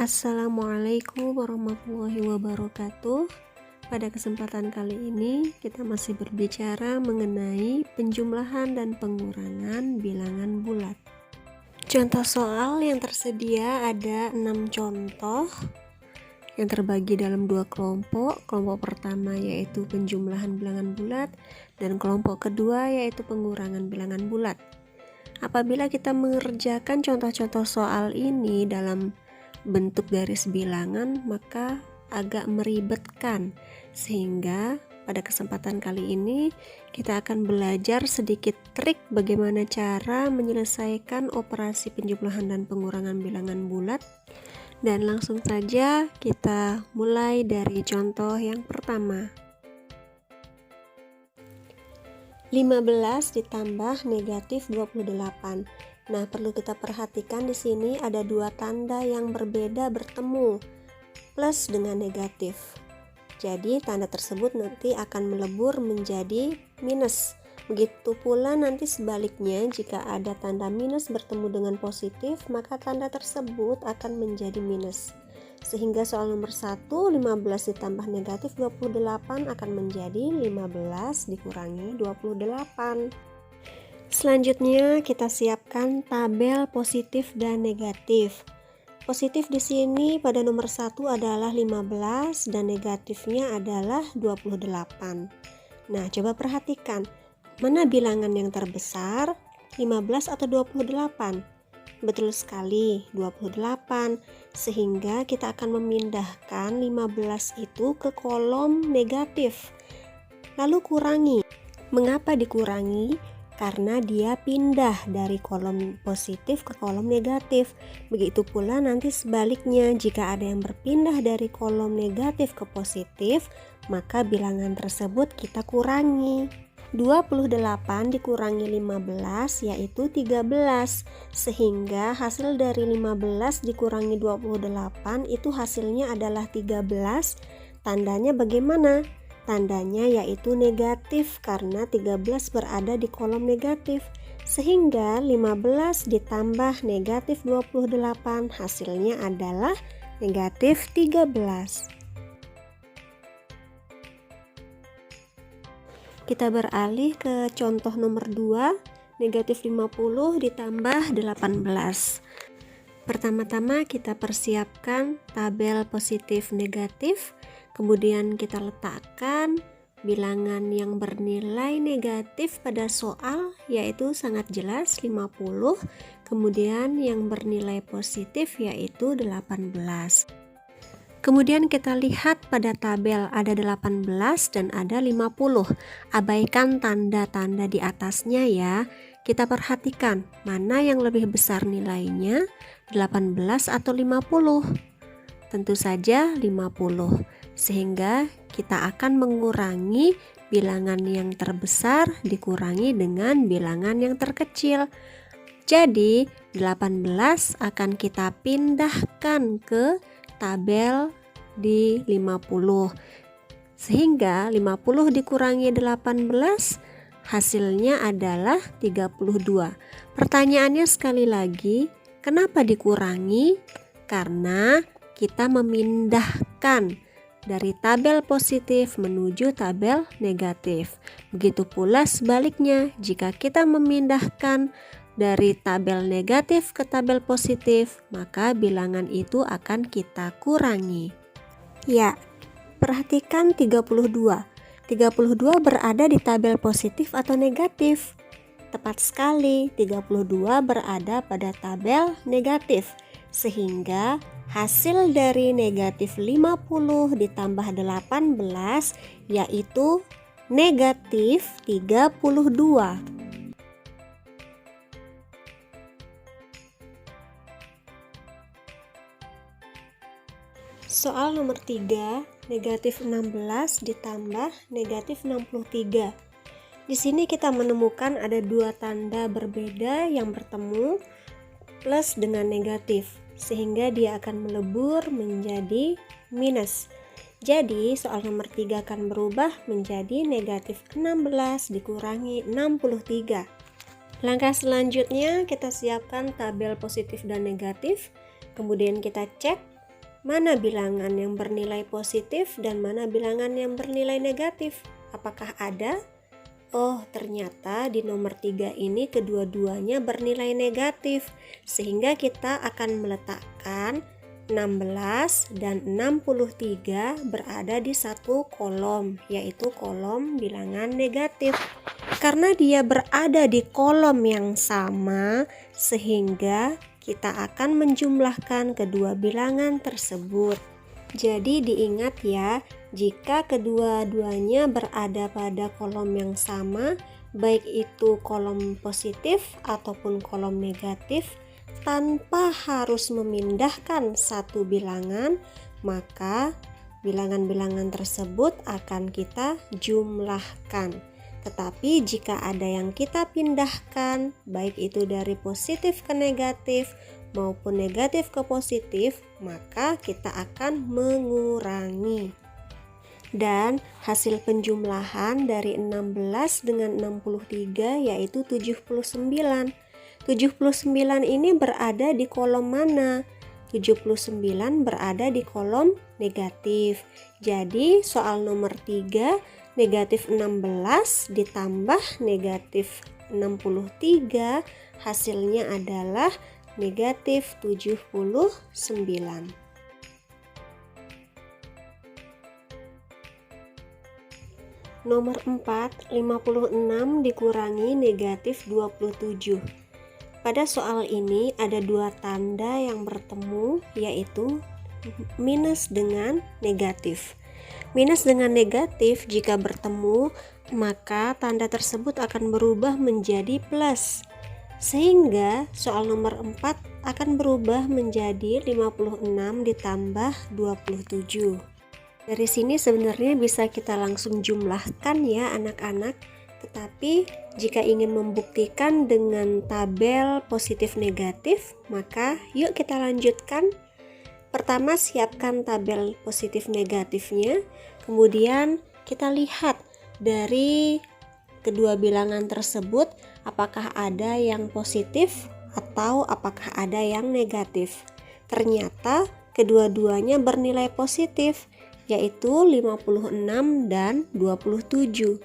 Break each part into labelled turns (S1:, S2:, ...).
S1: Assalamualaikum warahmatullahi wabarakatuh. Pada kesempatan kali ini kita masih berbicara mengenai penjumlahan dan pengurangan bilangan bulat. Contoh soal yang tersedia ada 6 contoh yang terbagi dalam 2 kelompok. Kelompok pertama yaitu penjumlahan bilangan bulat dan kelompok kedua yaitu pengurangan bilangan bulat. Apabila kita mengerjakan contoh-contoh soal ini dalam bentuk garis bilangan, maka agak meribetkan, sehingga pada kesempatan kali ini kita akan belajar sedikit trik bagaimana cara menyelesaikan operasi penjumlahan dan pengurangan bilangan bulat. Dan langsung saja kita mulai dari contoh yang pertama. 15 ditambah negatif 28. Nah, perlu kita perhatikan di sini ada dua tanda yang berbeda bertemu, plus dengan negatif. Jadi tanda tersebut nanti akan melebur menjadi minus. Begitu pula nanti sebaliknya, jika ada tanda minus bertemu dengan positif, maka tanda tersebut akan menjadi minus. Sehingga soal nomor 1, 15 ditambah negatif 28 akan menjadi 15 dikurangi 28. Selanjutnya kita siapkan tabel positif dan negatif. Positif di sini pada nomor 1 adalah 15 dan negatifnya adalah 28. Nah, coba perhatikan, mana bilangan yang terbesar, 15 atau 28? Betul sekali, 28. Sehingga kita akan memindahkan 15 itu ke kolom negatif. Lalu kurangi. Mengapa dikurangi? Karena dia pindah dari kolom positif ke kolom negatif. Begitu pula nanti sebaliknya, jika ada yang berpindah dari kolom negatif ke positif, maka bilangan tersebut kita kurangi. 28 dikurangi 15 yaitu 13, sehingga hasil dari 15 dikurangi 28 itu hasilnya adalah 13. Tandanya bagaimana? Tandanya yaitu negatif karena 13 berada di kolom negatif, sehingga 15 ditambah negatif 28 hasilnya adalah negatif 13. Kita beralih ke contoh nomor 2, negatif 50 ditambah 18. Pertama-tama kita persiapkan tabel positif negatif, kemudian kita letakkan bilangan yang bernilai negatif pada soal, yaitu sangat jelas 50, kemudian yang bernilai positif yaitu 18. Kemudian kita lihat pada tabel ada 18 dan ada 50. Abaikan tanda-tanda di atasnya ya. Kita perhatikan mana yang lebih besar nilainya, 18 atau 50. Tentu saja 50. Sehingga kita akan mengurangi bilangan yang terbesar dikurangi dengan bilangan yang terkecil. Jadi 18 akan kita pindahkan ke tabel di 50, sehingga 50 dikurangi 18 hasilnya adalah 32. Pertanyaannya sekali lagi, kenapa dikurangi? Karena kita memindahkan dari tabel positif menuju tabel negatif. Begitu pula sebaliknya, jika kita memindahkan dari tabel negatif ke tabel positif, maka bilangan itu akan kita kurangi. Ya, perhatikan 32. 32 berada di tabel positif atau negatif? Tepat sekali, 32 berada pada tabel negatif. Sehingga hasil dari negatif 50 ditambah 18 yaitu negatif 32. Soal nomor 3, negatif 16 ditambah negatif 63. Di sini kita menemukan ada dua tanda berbeda yang bertemu, plus dengan negatif, sehingga dia akan melebur menjadi minus. Jadi soal nomor 3 akan berubah menjadi negatif 16 dikurangi 63. Langkah selanjutnya kita siapkan tabel positif dan negatif, kemudian kita cek mana bilangan yang bernilai positif dan mana bilangan yang bernilai negatif? Apakah ada? Oh, ternyata di nomor 3 ini kedua-duanya bernilai negatif, sehingga kita akan meletakkan 16 dan 63 berada di satu kolom, yaitu kolom bilangan negatif. Karena dia berada di kolom yang sama, sehingga kita akan menjumlahkan kedua bilangan tersebut. Jadi diingat ya, jika kedua-duanya berada pada kolom yang sama, baik itu kolom positif ataupun kolom negatif, tanpa harus memindahkan satu bilangan, maka bilangan-bilangan tersebut akan kita jumlahkan. Tetapi jika ada yang kita pindahkan, baik itu dari positif ke negatif maupun negatif ke positif, maka kita akan mengurangi. Dan hasil penjumlahan dari 16 dengan 63 yaitu 79. 79 ini berada di kolom mana? 79 berada di kolom negatif. Jadi soal nomor 3, negatif 16 ditambah negatif 63, hasilnya adalah negatif 79. Nomor 4, 56 dikurangi negatif 27. Pada soal ini ada dua tanda yang bertemu, yaitu minus dengan negatif. Minus dengan negatif jika bertemu, maka tanda tersebut akan berubah menjadi plus. Sehingga soal nomor 4 akan berubah menjadi 56 ditambah 27. Dari sini sebenarnya bisa kita langsung jumlahkan ya anak-anak. Tetapi jika ingin membuktikan dengan tabel positif negatif, maka yuk kita lanjutkan. Pertama, siapkan tabel positif negatifnya. Kemudian kita lihat dari kedua bilangan tersebut apakah ada yang positif atau apakah ada yang negatif. Ternyata kedua-duanya bernilai positif, yaitu 56 dan 27.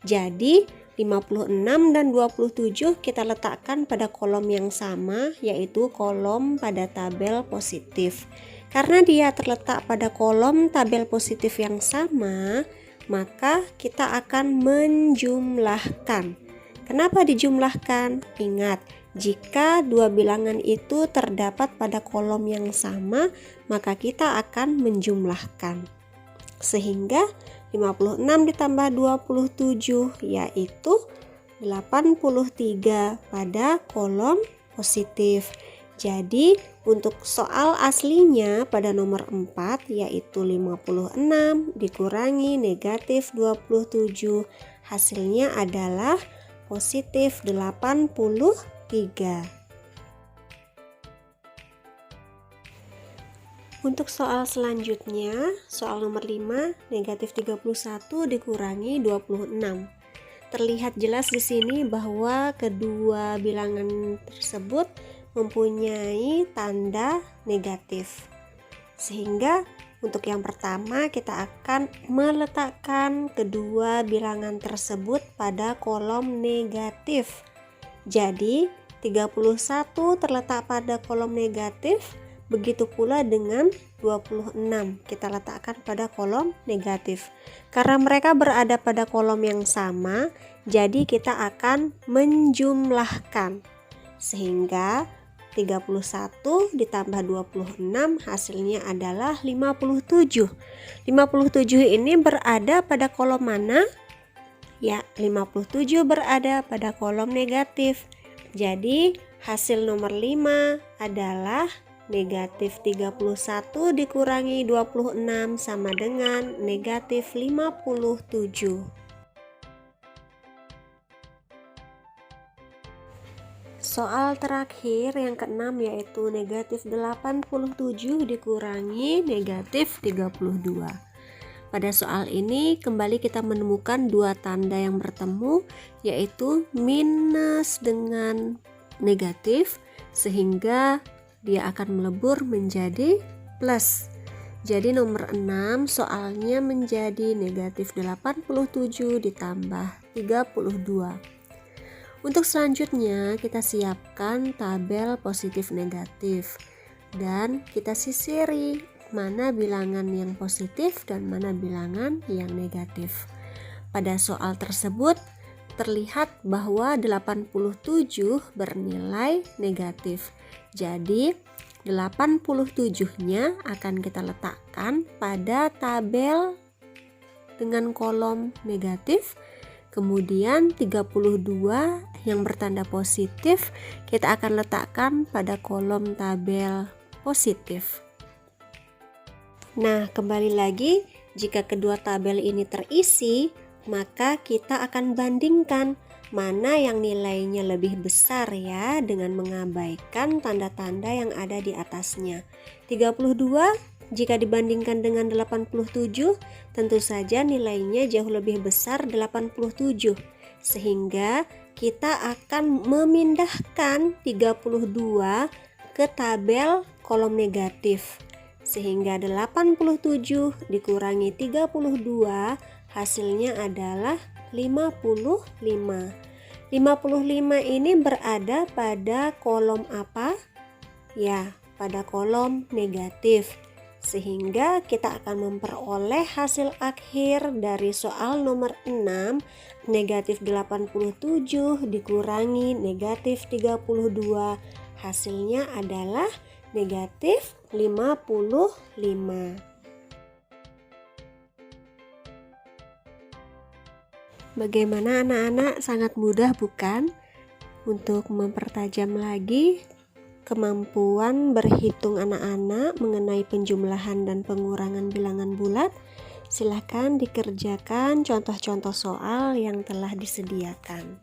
S1: Jadi 56 dan 27 kita letakkan pada kolom yang sama, yaitu kolom pada tabel positif. Karena dia terletak pada kolom tabel positif yang sama, maka kita akan menjumlahkan. Kenapa dijumlahkan? Ingat, jika dua bilangan itu terdapat pada kolom yang sama, maka kita akan menjumlahkan. Sehingga 56 ditambah 27 yaitu 83 pada kolom positif. Jadi untuk soal aslinya pada nomor 4 yaitu 56 dikurangi negatif 27, hasilnya adalah positif 83. Untuk soal selanjutnya, soal nomor 5, negatif 31 dikurangi 26. Terlihat jelas di sini bahwa kedua bilangan tersebut mempunyai tanda negatif. Sehingga untuk yang pertama kita akan meletakkan kedua bilangan tersebut pada kolom negatif. Jadi 31 terletak pada kolom negatif, begitu pula dengan 26 kita letakkan pada kolom negatif. Karena mereka berada pada kolom yang sama, jadi kita akan menjumlahkan. Sehingga 31 ditambah 26 hasilnya adalah 57. 57 ini berada pada kolom mana? Ya, 57 berada pada kolom negatif. Jadi hasil nomor 5 adalah negatif 31 dikurangi 26 sama dengan negatif 57. Soal terakhir yang keenam yaitu negatif 87 dikurangi negatif 32. Pada soal ini kembali kita menemukan dua tanda yang bertemu, yaitu minus dengan negatif, sehingga dia akan melebur menjadi plus. Jadi nomor 6 soalnya menjadi negatif 87 ditambah 32. Untuk selanjutnya kita siapkan tabel positif negatif dan kita sisiri mana bilangan yang positif dan mana bilangan yang negatif. Pada soal tersebut terlihat bahwa 87 bernilai negatif. Jadi 87-nya akan kita letakkan pada tabel dengan kolom negatif. Kemudian 32 yang bertanda positif kita akan letakkan pada kolom tabel positif. Nah, kembali lagi, jika kedua tabel ini terisi, maka kita akan bandingkan mana yang nilainya lebih besar ya, dengan mengabaikan tanda-tanda yang ada di atasnya. 32 jika dibandingkan dengan 87, tentu saja nilainya jauh lebih besar 87. Sehingga kita akan memindahkan 32 ke tabel kolom negatif. Sehingga 87 dikurangi 32 hasilnya adalah 55. 55 ini berada pada kolom apa? Ya, pada kolom negatif. Sehingga kita akan memperoleh hasil akhir dari soal nomor 6, negatif 87 dikurangi negatif 32. Hasilnya adalah negatif 55. Bagaimana anak-anak, sangat mudah bukan? Untuk mempertajam lagi kemampuan berhitung anak-anak mengenai penjumlahan dan pengurangan bilangan bulat, silakan dikerjakan contoh-contoh soal yang telah disediakan.